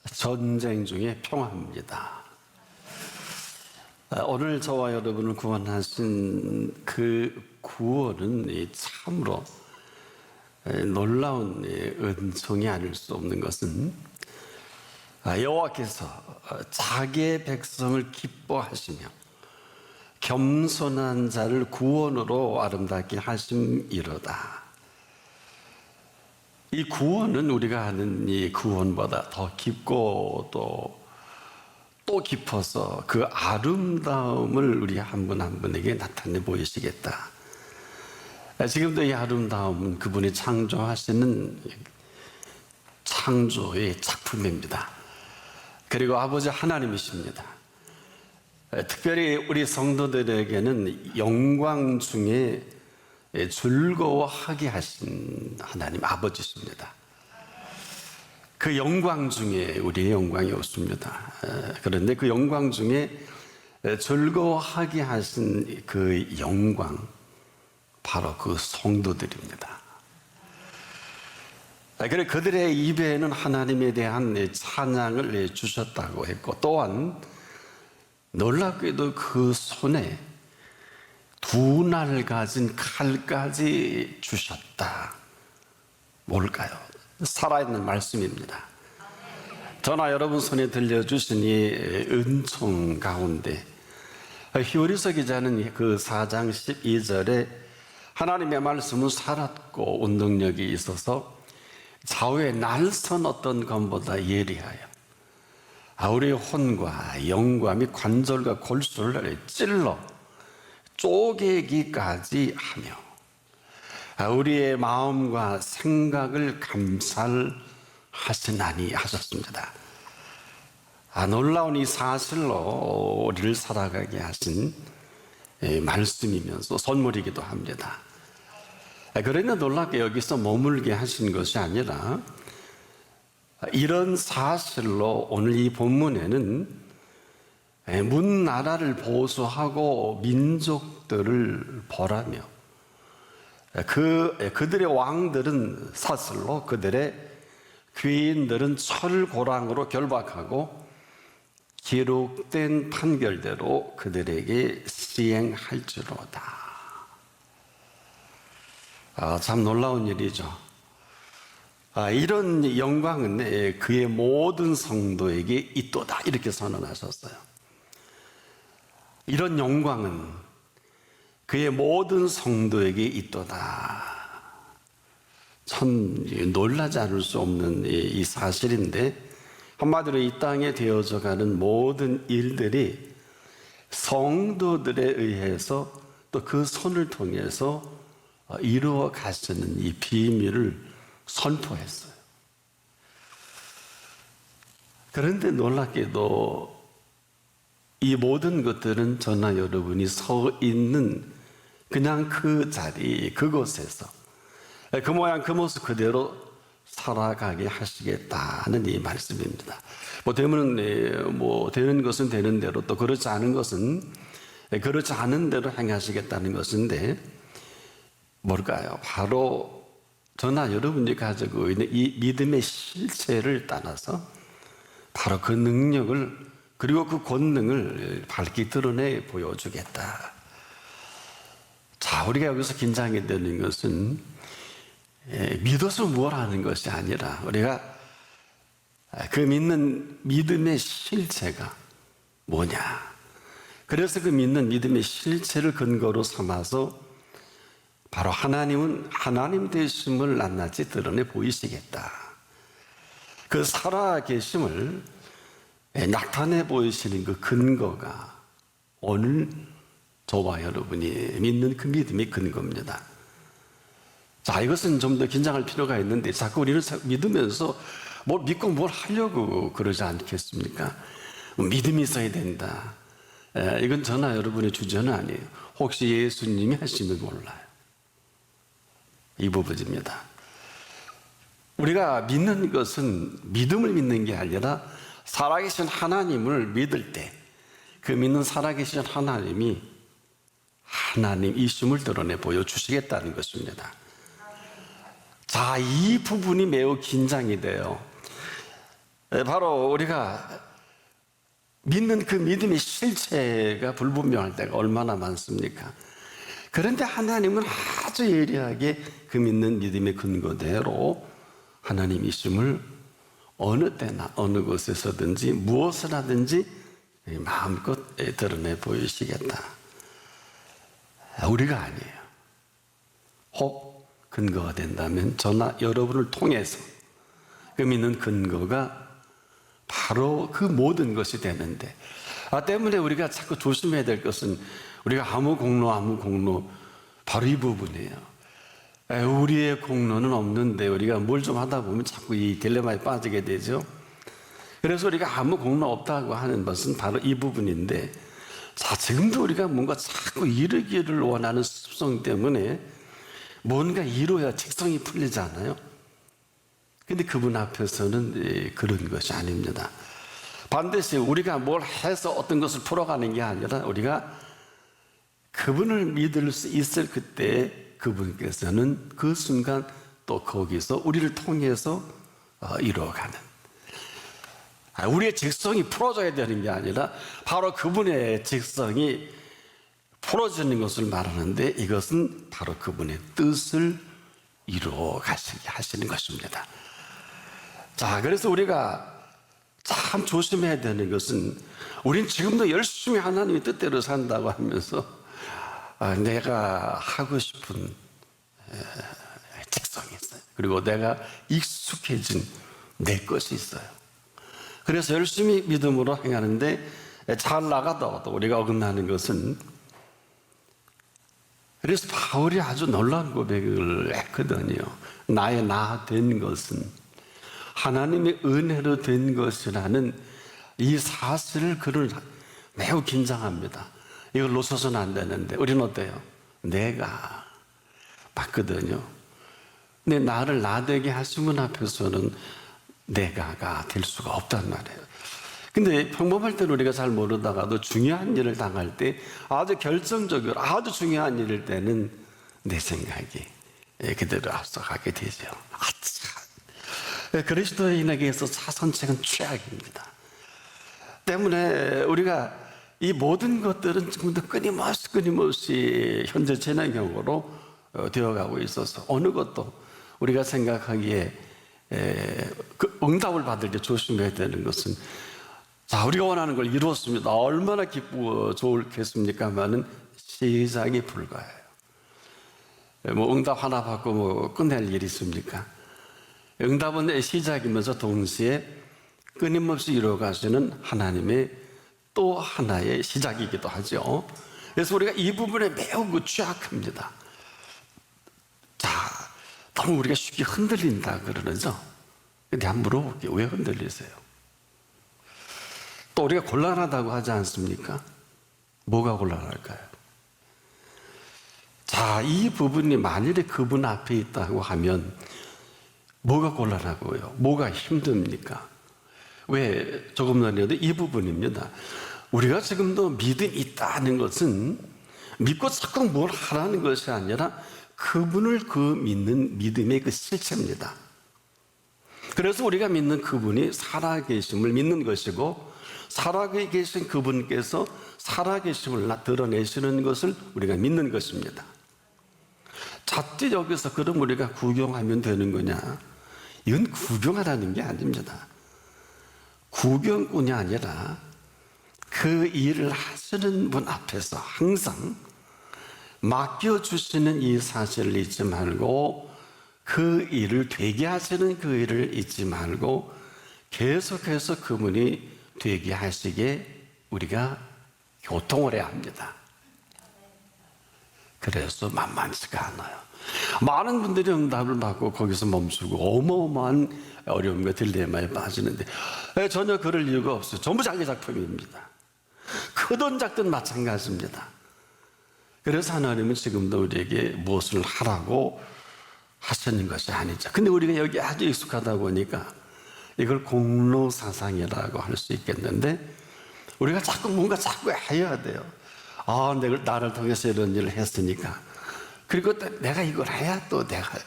전쟁 중에 평화입니다. 오늘 저와 여러분을 구원하신 그 구원은 참으로 놀라운 은총이 아닐 수 없는 것은 여호와께서 자기의 백성을 기뻐하시며 겸손한 자를 구원으로 아름답게 하심이로다. 이 구원은 우리가 아는 이 구원보다 더 깊고 또 깊어서 그 아름다움을 우리 한 분 한 분에게 나타내 보이시겠다. 지금도 이 아름다움은 그분이 창조하시는 창조의 작품입니다. 그리고 아버지 하나님이십니다. 특별히 우리 성도들에게는 영광 중에 즐거워하게 하신 하나님 아버지십니다. 그 영광 중에 우리의 영광이 없습니다. 그런데 그 영광 중에 즐거워하게 하신 그 영광, 바로 그 성도들입니다. 그래 그들의 입에는 하나님에 대한 찬양을 주셨다고 했고, 또한 놀랍게도 그 손에 두 날 가진 칼까지 주셨다. 뭘까요? 살아있는 말씀입니다. 저나 여러분 손에 들려주신 이 은총 가운데 히브리서 기자는 그 4장 12절에 하나님의 말씀은 살았고 운동력이 있어서 좌우의 날선 어떤 것보다 예리하여 우리의 혼과 영과 및 관절과 골수를 찔러 쪼개기까지 하며 우리의 마음과 생각을 감찰하시나니 하셨습니다. 놀라운 이 사실로 우리를 살아가게 하신 말씀이면서 선물이기도 합니다. 그러나 놀랍게 여기서 머물게 하신 것이 아니라 이런 사실로 오늘 이 본문에는 문나라를 보수하고 민족들을 벌하며 그들의 왕들은 사슬로, 그들의 귀인들은 철고랑으로 결박하고 기록된 판결대로 그들에게 시행할지로다. 참 놀라운 일이죠. 이런 영광은 그의 모든 성도에게 있도다, 이렇게 선언하셨어요. 이런 영광은 그의 모든 성도에게 있도다. 참 놀라지 않을 수 없는 이 사실인데, 한마디로 이 땅에 되어져가는 모든 일들이 성도들에 의해서 또 그 손을 통해서 이루어 가시는 이 비밀을 선포했어요. 그런데 놀랍게도 이 모든 것들은 저나 여러분이 서 있는 그냥 그 자리, 그곳에서 그 모양 그 모습 그대로 살아가게 하시겠다는 이 말씀입니다. 되는 것은 되는 대로, 또 그렇지 않은 것은 그렇지 않은 대로 행하시겠다는 것인데, 뭘까요? 바로 저나 여러분이 가지고 있는 이 믿음의 실체를 따라서 바로 그 능력을, 그리고 그 권능을 밝히 드러내 보여주겠다. 자, 우리가 여기서 긴장이 되는 것은 믿어서 뭘 하는 것이 아니라 우리가 그 믿는 믿음의 실체가 뭐냐. 그래서 그 믿는 믿음의 실체를 근거로 삼아서 바로 하나님은 하나님 되심을 낱낱이 드러내 보이시겠다. 그 살아계심을 나타내 보이시는 그 근거가 오늘 저와 여러분이 믿는 그 믿음의 근거입니다. 자, 이것은 좀 더 긴장할 필요가 있는데, 자꾸 우리는 믿으면서 뭘 믿고 뭘 하려고 그러지 않겠습니까? 믿음이 있어야 된다. 이건 저나 여러분의 주제는 아니에요. 혹시 예수님이 하시면 몰라요. 이 부분입니다. 우리가 믿는 것은 믿음을 믿는 게 아니라 살아계신 하나님을 믿을 때 그 믿는 살아계신 하나님이 하나님이심을 드러내 보여주시겠다는 것입니다. 자, 이 부분이 매우 긴장이 돼요. 바로 우리가 믿는 그 믿음의 실체가 불분명할 때가 얼마나 많습니까? 그런데 하나님은 아주 예리하게 그 믿는 믿음의 근거대로 하나님이심을 어느 때나 어느 곳에서든지 무엇을 하든지 마음껏 드러내 보이시겠다. 우리가 아니에요. 혹 근거가 된다면 저나 여러분을 통해서 그 믿는 근거가 바로 그 모든 것이 되는데, 때문에 우리가 자꾸 조심해야 될 것은 우리가 아무 공로 바로 이 부분이에요. 우리의 공로는 없는데 우리가 뭘 좀 하다 보면 자꾸 이 딜레마에 빠지게 되죠. 그래서 우리가 아무 공로 없다고 하는 것은 바로 이 부분인데, 자, 지금도 우리가 뭔가 자꾸 이루기를 원하는 습성 때문에 뭔가 이루어야 직성이 풀리잖아요. 근데 그분 앞에서는 그런 것이 아닙니다. 반드시 우리가 뭘 해서 어떤 것을 풀어가는 게 아니라 우리가 그분을 믿을 수 있을 그때 그분께서는 그 순간 또 거기서 우리를 통해서 이루어가는, 우리의 직성이 풀어져야 되는 게 아니라 바로 그분의 직성이 풀어지는 것을 말하는데, 이것은 바로 그분의 뜻을 이루어 가시게 하시는 것입니다. 자, 그래서 우리가 참 조심해야 되는 것은, 우린 지금도 열심히 하나님의 뜻대로 산다고 하면서 내가 하고 싶은 직성이 있어요. 그리고 내가 익숙해진 내 것이 있어요. 그래서 열심히 믿음으로 행하는데 잘 나가다가도 우리가 어긋나는 것은, 그래서 바울이 아주 놀라운 고백을 했거든요. 나의 나 된 것은 하나님의 은혜로 된 것이라는 이 사실을 그를 매우 긴장합니다. 이걸 놓쳐서는 안 되는데, 우리는 어때요? 내가 맞거든요. 근데 나를 나되게 하신 분 앞에서는 내가가 될 수가 없단 말이에요. 근데 평범할 때는 우리가 잘 모르다가도 중요한 일을 당할 때, 아주 결정적으로 아주 중요한 일일 때는 내 생각이 그대로 앞서가게 되죠. 그리스도인에게서 자선책은 최악입니다. 때문에 우리가 이 모든 것들은 지금도 끊임없이 현재 진행형으로 되어가고 있어서, 어느 것도 우리가 생각하기에 그 응답을 받을 때 조심해야 되는 것은, 자, 우리가 원하는 걸 이루었습니다. 얼마나 기쁘고 좋겠습니까마는 시작이 불가해요. 뭐 응답 하나 받고 뭐 끝낼 일이 있습니까? 응답은 시작이면서 동시에 끊임없이 이루어가시는 하나님의 또 하나의 시작이기도 하죠. 그래서 우리가 이 부분에 매우 취약합니다. 자, 너무 우리가 쉽게 흔들린다 그러죠. 근데 한번 물어볼게요. 왜 흔들리세요? 또 우리가 곤란하다고 하지 않습니까? 뭐가 곤란할까요? 자, 이 부분이 만일에 그분 앞에 있다고 하면 뭐가 곤란하고요? 뭐가 힘듭니까? 왜 조금 전에도 이 부분입니다. 우리가 지금도 믿음이 있다는 것은 믿고 자꾸 뭘 하라는 것이 아니라 그분을 그 믿는 믿음의 그 실체입니다. 그래서 우리가 믿는 그분이 살아계심을 믿는 것이고, 살아계신 그분께서 살아계심을 드러내시는 것을 우리가 믿는 것입니다. 자칫 여기서 그럼 우리가 구경하면 되는 거냐? 이건 구경하라는 게 아닙니다. 구경꾼이 아니라 그 일을 하시는 분 앞에서 항상 맡겨주시는 이 사실을 잊지 말고, 그 일을 되게 하시는 그 일을 잊지 말고 계속해서 그분이 되게 하시게 우리가 교통을 해야 합니다. 그래서 만만치가 않아요. 많은 분들이 응답을 받고 거기서 멈추고 어마어마한 어려움과 딜레마에 빠지는데, 전혀 그럴 이유가 없어요. 전부 자기 작품입니다. 크든 작든 마찬가지입니다. 그래서 하나님은 지금도 우리에게 무엇을 하라고 하시는 것이 아니죠. 근데 우리가 여기 아주 익숙하다 보니까 이걸 공로사상이라고 할 수 있겠는데, 우리가 자꾸 뭔가 자꾸 해야 돼요. 나를 통해서 이런 일을 했으니까, 그리고 또 내가 이걸 해야 또 내가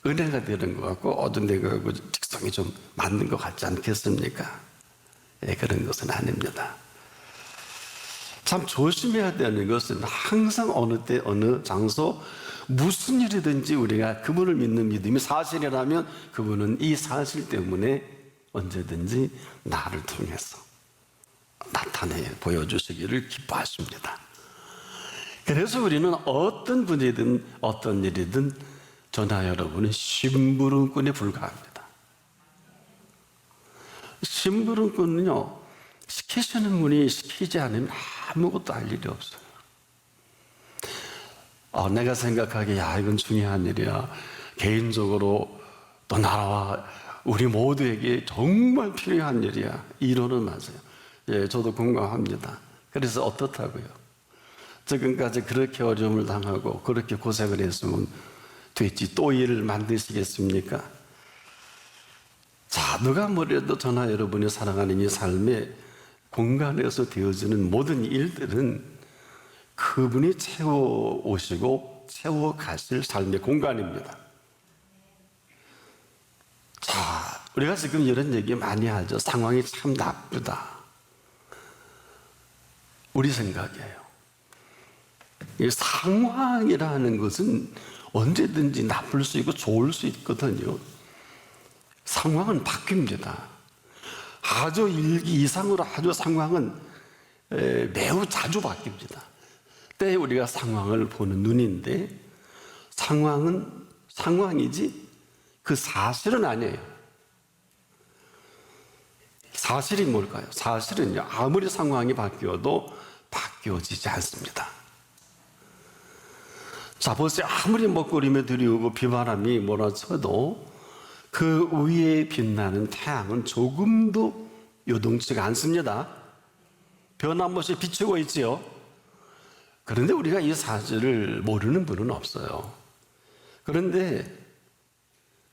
은혜가 되는 것 같고 어떤 데가 직성이 좀 맞는 것 같지 않겠습니까? 예, 그런 것은 아닙니다. 참 조심해야 되는 것은 항상 어느 때 어느 장소 무슨 일이든지 우리가 그분을 믿는 믿음이 사실이라면 그분은 이 사실 때문에 언제든지 나를 통해서 나타내 보여주시기를 기뻐하십니다. 그래서 우리는 어떤 분이든 어떤 일이든 저나 여러분은 심부름꾼에 불과합니다. 심부름꾼은요, 시키시는 분이 시키지 않으면 아무것도 할 일이 없어요. 내가 생각하기에 이건 중요한 일이야. 개인적으로 또 나라와 우리 모두에게 정말 필요한 일이야. 이론은 맞아요. 예, 저도 공감합니다. 그래서 어떻다고요? 지금까지 그렇게 어려움을 당하고 그렇게 고생을 했으면 됐지 또 일을 만드시겠습니까? 자, 누가 뭐래도 저나 여러분이 살아가는 이 삶의 공간에서 되어지는 모든 일들은 그분이 채워오시고 채워가실 삶의 공간입니다. 자, 우리가 지금 이런 얘기 많이 하죠. 상황이 참 나쁘다. 우리 생각이에요. 이 상황이라는 것은 언제든지 나쁠 수 있고 좋을 수 있거든요. 상황은 바뀝니다. 아주 일기 이상으로 아주 상황은 매우 자주 바뀝니다. 때에 우리가 상황을 보는 눈인데 상황은 상황이지 그 사실은 아니에요. 사실이 뭘까요? 사실은요, 아무리 상황이 바뀌어도 바뀌어지지 않습니다. 자, 보세요. 아무리 먹구름이 들이오고 비바람이 몰아쳐도 그 위에 빛나는 태양은 조금도 요동치가 않습니다. 변함없이 비추고 있지요. 그런데 우리가 이 사실을 모르는 분은 없어요. 그런데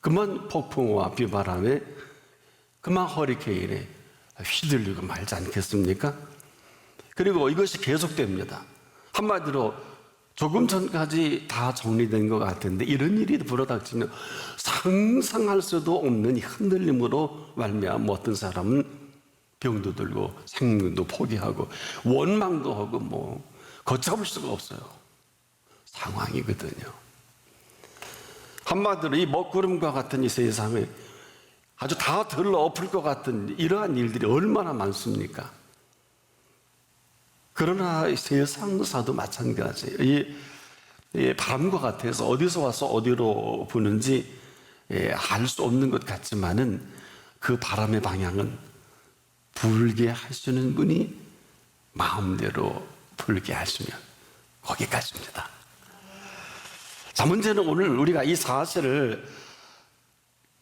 그만 폭풍과 비바람에 그만 허리케인에 휘둘리고 말지 않겠습니까? 그리고 이것이 계속됩니다. 한마디로 조금 전까지 다 정리된 것 같은데 이런 일이 불어닥치면 상상할 수도 없는 흔들림으로 말미암아 어떤 사람은 병도 들고 생명도 포기하고 원망도 하고 걷잡을 수가 없어요. 상황이거든요. 한마디로 이 먹구름과 같은 이 세상에 아주 다 들러 엎을 것 같은 이러한 일들이 얼마나 많습니까? 그러나 세상사도 마찬가지예요. 이 바람과 같아서 어디서 와서 어디로 부는지 알 수 없는 것 같지만은 그 바람의 방향은 불게 하시는 분이 마음대로 불게 하시면 거기까지입니다. 자, 문제는 오늘 우리가 이 사실을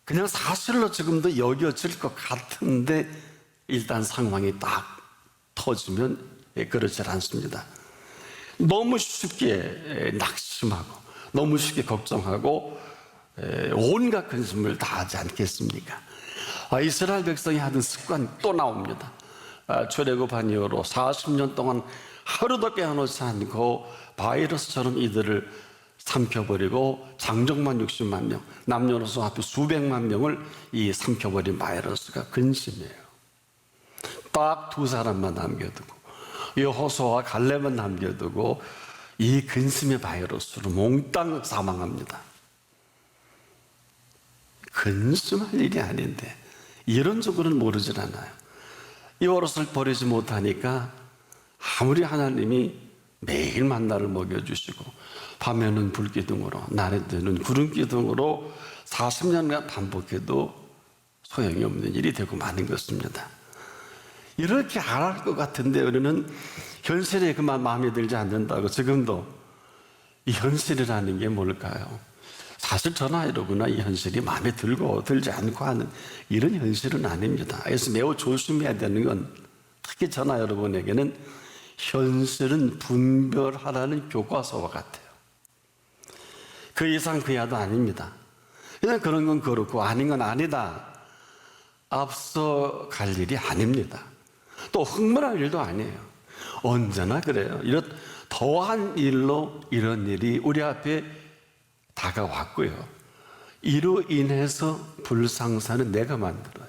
그냥 사실로 지금도 여겨질 것 같은데 일단 상황이 딱 터지면 그렇지 않습니다. 너무 쉽게 낙심하고 너무 쉽게 걱정하고 온갖 근심을 다 하지 않겠습니까? 이스라엘 백성이 하던 습관 또 나옵니다. 출애굽한 이후로 40년 동안 하루도 깨어놓지 않고 바이러스처럼 이들을 삼켜버리고 장정만 60만 명, 남녀노소 합해 수백만 명을 이 삼켜버린 바이러스가 근심이에요. 딱 두 사람만 남겨두고 여호수아와 갈렙만 남겨두고 이 근심의 바이러스로 몽땅 사망합니다. 근심할 일이 아닌데 이론적으로는 모르질 않아요. 이 버릇을 버리지 못하니까 아무리 하나님이 매일 만나를 먹여주시고 밤에는 불기둥으로 낮에는 구름기둥으로 40년간 반복해도 소용이 없는 일이 되고 마는 것입니다. 이렇게 안 할 것 같은데 우리는 현실에 그만 마음에 들지 않는다고. 지금도 이 현실이라는 게 뭘까요? 사실 저나 여러분이나 이 현실이 마음에 들고 들지 않고 하는 이런 현실은 아닙니다. 그래서 매우 조심해야 되는 건 특히 저나 여러분에게는 현실은 분별하라는 교과서와 같아요. 그 이상 그 이하도 아닙니다. 그냥 그런 건 그렇고 아닌 건 아니다. 앞서 갈 일이 아닙니다. 또 흥분할 일도 아니에요. 언제나 그래요. 이런 더한 일로 이런 일이 우리 앞에 다가왔고요. 이로 인해서 불상사는 내가 만들어요.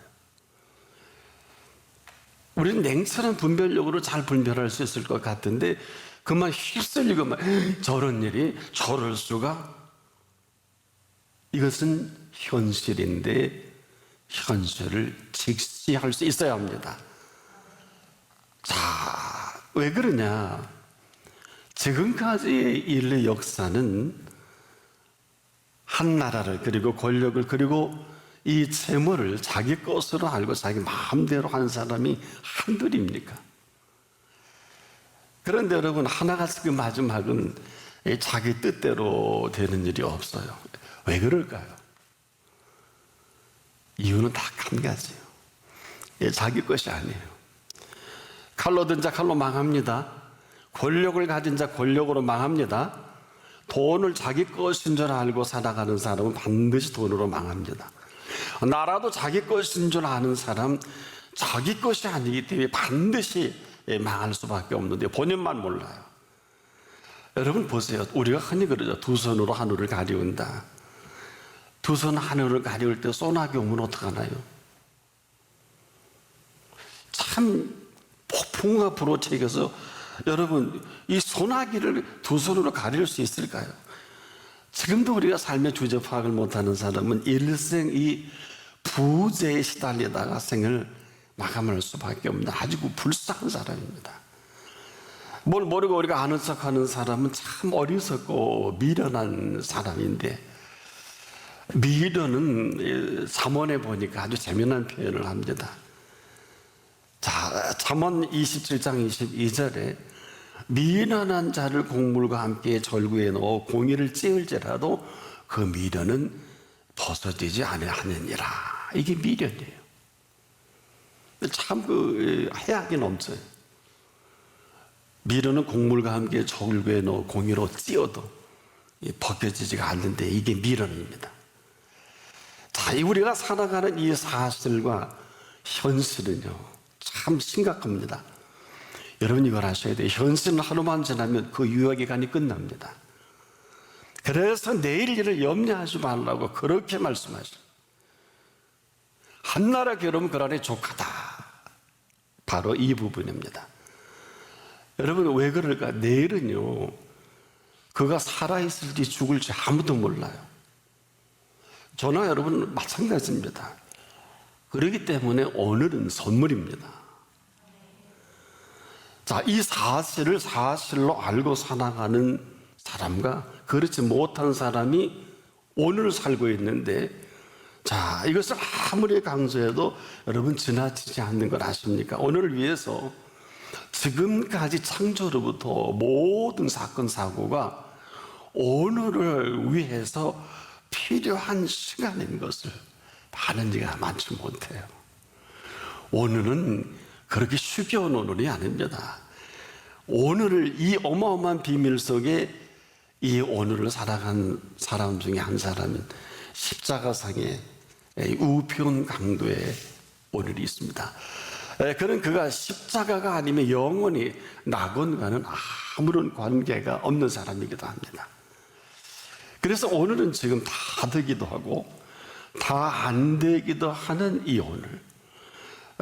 우리는 냉철한 분별력으로 잘 분별할 수 있을 것 같은데 그만 휩쓸리고 막 저런 일이 저럴 수가. 이것은 현실인데 현실을 직시할 수 있어야 합니다. 자, 왜 그러냐? 지금까지의 인류 역사는 한 나라를 그리고 권력을 그리고 이 재물을 자기 것으로 알고 자기 마음대로 하는 사람이 한둘입니까? 그런데 여러분, 하나같이 그 마지막은 자기 뜻대로 되는 일이 없어요. 왜 그럴까요? 이유는 딱 한 가지예요. 자기 것이 아니에요. 칼로 든 자 칼로 망합니다. 권력을 가진 자 권력으로 망합니다. 돈을 자기 것인 줄 알고 살아가는 사람은 반드시 돈으로 망합니다. 나라도 자기 것인 줄 아는 사람, 자기 것이 아니기 때문에 반드시 망할 수밖에 없는데 본인만 몰라요. 여러분 보세요. 우리가 흔히 그러죠. 두 손으로 하늘을 가리운다. 두 손 하늘을 가리울 때 소나기 오면 어떡하나요? 참 폭풍우가 불어채겨서 여러분 이 소나기를 두 손으로 가릴 수 있을까요? 지금도 우리가 삶의 주제 파악을 못하는 사람은 일생 이 부재에 시달리다가 생을 마감할 수밖에 없는 아주 불쌍한 사람입니다. 뭘 모르고 우리가 아는 척하는 사람은 참 어리석고 미련한 사람인데, 미련은 잠언에 보니까 아주 재미난 표현을 합니다. 자, 잠언 27장 22절에 미련한 자를 곡물과 함께 절구에 넣어 공의를 찌을지라도 그 미련은 벗어지지 아니하느니라. 이게 미련이에요. 참 그 해악이 넘쳐요. 미련은 곡물과 함께 절구에 넣어 공의로 찌어도 벗겨지지가 않는데 이게 미련입니다. 자, 우리가 살아가는 이 사실과 현실은요, 참 심각합니다. 여러분 이걸 아셔야 돼요. 현실은 하루만 지나면 그 유효기간이 끝납니다. 그래서 내일 일을 염려하지 말라고 그렇게 말씀하셔요. 한나라 결혼 그란에 족하다. 바로 이 부분입니다. 여러분 왜 그럴까? 내일은요, 그가 살아있을지 죽을지 아무도 몰라요. 저나 여러분 마찬가지입니다. 그렇기 때문에 오늘은 선물입니다. 자, 이 사실을 사실로 알고 살아가는 사람과 그렇지 못한 사람이 오늘 살고 있는데, 자, 이것을 아무리 강조해도 여러분 지나치지 않는 걸 아십니까? 오늘을 위해서 지금까지 창조로부터 모든 사건 사고가 오늘을 위해서 필요한 시간인 것을 많은 이가 많지 못해요. 오늘은 그렇게 쉽게 온 오늘이 아닙니다. 오늘을 이 어마어마한 비밀 속에 이 오늘을 살아간 사람 중에 한 사람인 십자가상의 우편 강도의 오늘이 있습니다. 그는 그가 십자가가 아니면 영원히 낙원과는 아무런 관계가 없는 사람이기도 합니다. 그래서 오늘은 지금 다 되기도 하고 다 안 되기도 하는 이 오늘.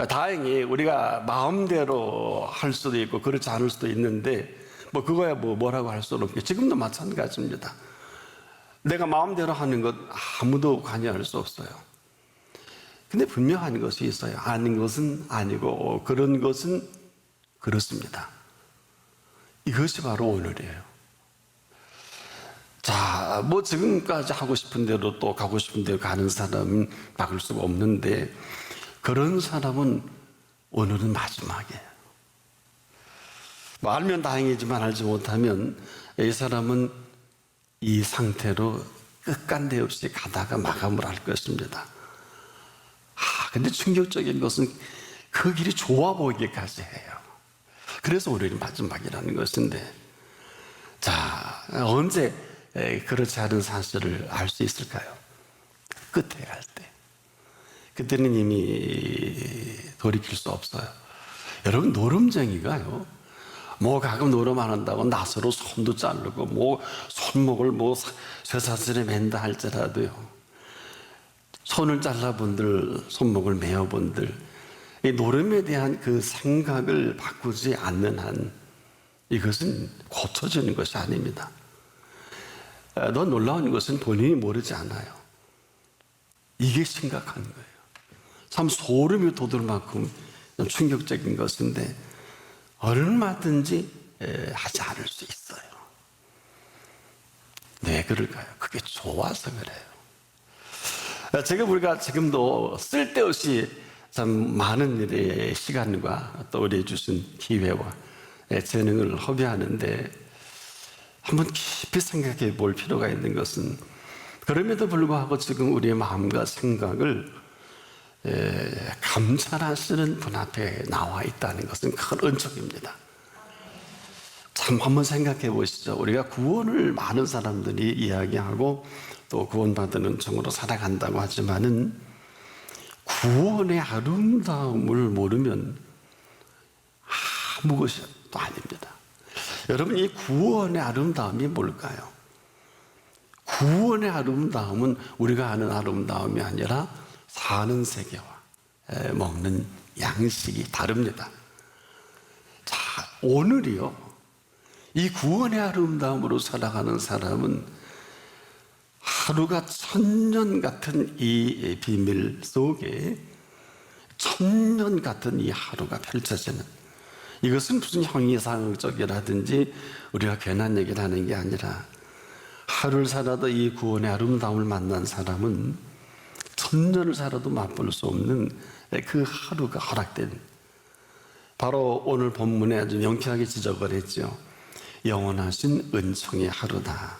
다행히 우리가 마음대로 할 수도 있고 그렇지 않을 수도 있는데 그거야 뭐라고 할 수는 없겠죠. 지금도 마찬가지입니다. 내가 마음대로 하는 것 아무도 관여할 수 없어요. 근데 분명한 것이 있어요. 아닌 것은 아니고 그런 것은 그렇습니다. 이것이 바로 오늘이에요. 자, 지금까지 하고 싶은 대로 또 가고 싶은 대로 가는 사람은 막을 수가 없는데 그런 사람은 오늘은 마지막이에요. 알면 다행이지만 알지 못하면 이 사람은 이 상태로 끝간데 없이 가다가 마감을 할 것입니다. 근데 충격적인 것은 그 길이 좋아 보이기까지 해요. 그래서 오늘이 마지막이라는 것인데, 자, 언제 그렇지 않은 사실을 알 수 있을까요? 끝에 갈 때. 그때는 이미 돌이킬 수 없어요. 여러분, 노름쟁이가요, 가끔 노름 안 한다고 낫으로 손도 자르고 손목을 쇠사슬에 맨다 할지라도요, 손을 잘라본들, 손목을 메어본들, 이 노름에 대한 그 생각을 바꾸지 않는 한 이것은 고쳐지는 것이 아닙니다. 더 놀라운 것은 본인이 모르지 않아요. 이게 심각한 거예요. 참 소름이 돋을 만큼 충격적인 것인데 얼마든지 하지 않을 수 있어요. 왜 그럴까요? 그게 좋아서 그래요. 제가 우리가 지금도 쓸데없이 참 많은 일에 시간과 또 우리 주신 기회와 재능을 허비하는데 한번 깊이 생각해 볼 필요가 있는 것은 그럼에도 불구하고 지금 우리의 마음과 생각을 감찰하시는 분 앞에 나와 있다는 것은 큰 은총입니다. 참 한번 생각해 보시죠. 우리가 구원을 많은 사람들이 이야기하고 또 구원받은 은총으로 살아간다고 하지만은 구원의 아름다움을 모르면 아무것도 아닙니다. 여러분, 이 구원의 아름다움이 뭘까요? 구원의 아름다움은 우리가 아는 아름다움이 아니라 사는 세계와 먹는 양식이 다릅니다. 자, 오늘이요, 이 구원의 아름다움으로 살아가는 사람은 하루가 천년 같은 이 비밀 속에 천년 같은 이 하루가 펼쳐지는, 이것은 무슨 형이상적이라든지 우리가 괜한 얘기를 하는 게 아니라 하루를 살아도 이 구원의 아름다움을 만난 사람은 천년을 살아도 맛볼 수 없는 그 하루가 허락된, 바로 오늘 본문에 아주 명쾌하게 지적을 했죠. 영원하신 은총의 하루다.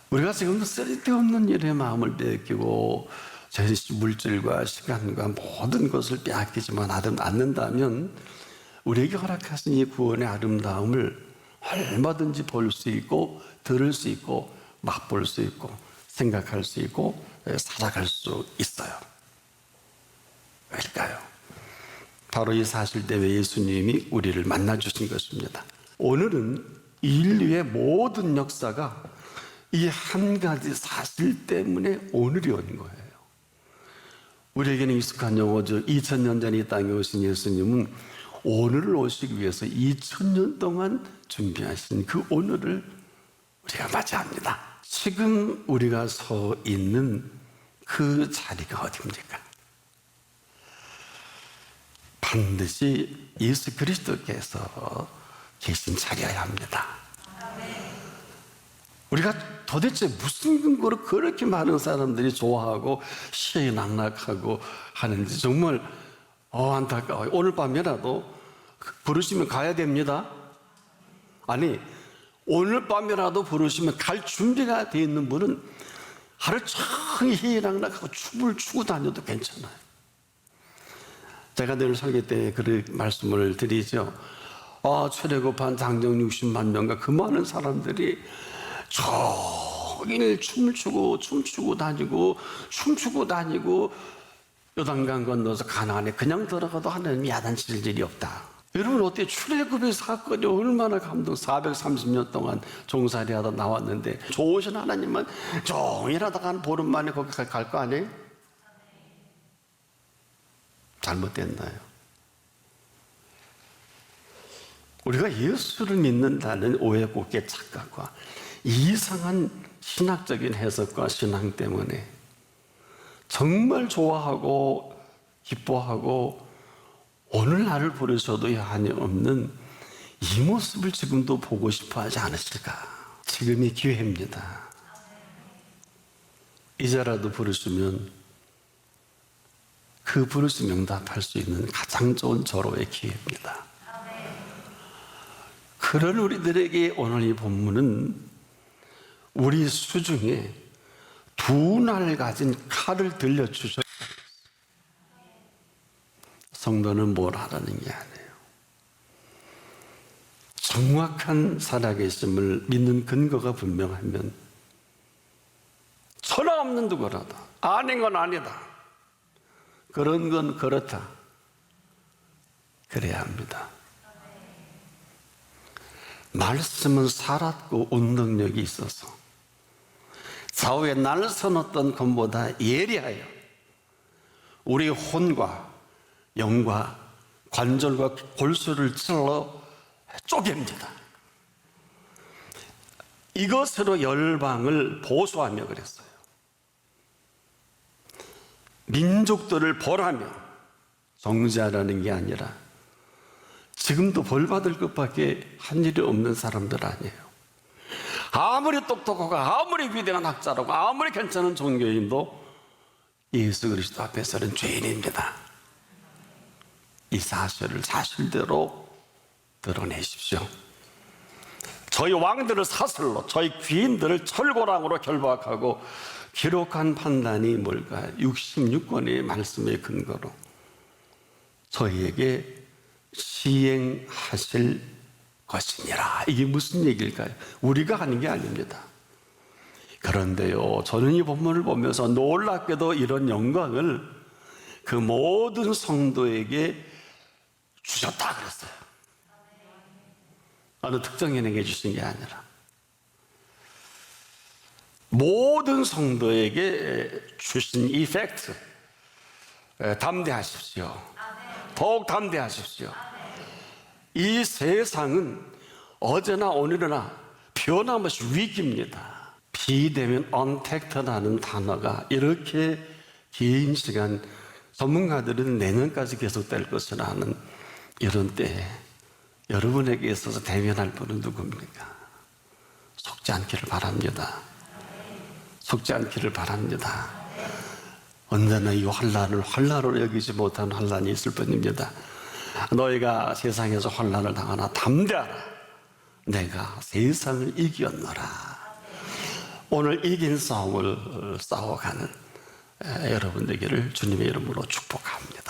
우리가 지금 쓸데없는 일에 마음을 빼앗기고 제 물질과 시간과 모든 것을 빼앗기지만 않는다면 우리에게 허락하신 이 구원의 아름다움을 얼마든지 볼 수 있고 들을 수 있고 맛볼 수 있고 생각할 수 있고 살아갈 수 있어요. 왜일까요? 바로 이 사실 때문에 예수님이 우리를 만나주신 것입니다. 오늘은 인류의 모든 역사가 이 한 가지 사실 때문에 오늘이 온 거예요. 우리에게는 익숙한 용어죠. 2000년 전에 이 땅에 오신 예수님은 오늘을 오시기 위해서 2000년 동안 준비하신 그 오늘을 우리가 맞이합니다. 지금 우리가 서 있는 그 자리가 어디입니까? 반드시 예수 그리스도께서 계신 자리여야 합니다. 우리가 도대체 무슨 근거로 그렇게 많은 사람들이 좋아하고 시행낙락하고 하는지 정말 안타까워요. 오늘 밤이라도 부르시면 가야 됩니다. 아니, 오늘 밤이라도 부르시면 갈 준비가 되어 있는 분은 하루 종일 희희낙락하고 춤을 추고 다녀도 괜찮아요. 제가 늘 설교 때 그 말씀을 드리죠. 최대급한 당정 60만 명과 그 많은 사람들이 종일 춤추고 다니고 요단강 건너서 가나안에 그냥 들어가도 하나님이 야단칠 일이 없다. 여러분, 어때? 출애굽의 사건이 얼마나 430년 동안 종살이 하다 나왔는데 좋으신 하나님은 종일 하다가 한 보름 만에 거기 갈 거 아니에요? 잘못됐나요? 우리가 예수를 믿는다는 오해곡의 착각과 이상한 신학적인 해석과 신앙 때문에 정말 좋아하고 기뻐하고 오늘 나를 부르셔도 여한이 없는 이 모습을 지금도 보고 싶어 하지 않으실까? 지금이 기회입니다. 이제라도 부르시면 그 부르심 응답할 수 있는 가장 좋은 절호의 기회입니다. 그런 우리들에게 오늘 이 본문은 우리 수중에 두 날 가진 칼을 들려주셨어요. 성도는 뭘 하라는 게 아니에요. 정확한 살아계심을 믿는 근거가 분명하면 천하 없는 누구라도 아닌 건 아니다, 그런 건 그렇다, 그래야 합니다. 말씀은 살았고 운동력이 있어서 사후에 날선 어떤 검보다 예리하여 우리 혼과 영과 관절과 골수를 찔러 쪼갭니다. 이것으로 열방을 보수하며 그랬어요. 민족들을 벌하며 정죄하라는 게 아니라 지금도 벌받을 것밖에 한 일이 없는 사람들 아니에요. 아무리 똑똑하고 아무리 위대한 학자라고 아무리 괜찮은 종교인도 예수 그리스도 앞에서는 죄인입니다. 이 사실을 사실대로 드러내십시오. 저희 왕들을 사슬로, 저희 귀인들을 철고랑으로 결박하고 기록한 판단이 뭘까요? 66권의 말씀의 근거로 저희에게 시행하실 것이니라. 이게 무슨 얘기일까요? 우리가 하는 게 아닙니다. 그런데요, 저는 이 본문을 보면서 놀랍게도 이런 영광을 그 모든 성도에게 주셨다 그랬어요. 어느 특정인에게 주신 게 아니라 모든 성도에게 주신 이 팩트, 담대하십시오. 더욱 담대하십시오. 이 세상은 어제나 오늘이나 변함없이 위기입니다. 비대면 언택트라는 단어가 이렇게 긴 시간 전문가들은 내년까지 계속될 것이라는 이런 때에 여러분에게 있어서 대면할 분은 누굽니까? 속지 않기를 바랍니다. 속지 않기를 바랍니다. 언제나 이 환난을 환난으로 여기지 못한 환난이 있을 뿐입니다. 너희가 세상에서 환난을 당하나 담대하라. 내가 세상을 이겼노라. 오늘 이긴 싸움을 싸워가는 여러분 되기를 주님의 이름으로 축복합니다.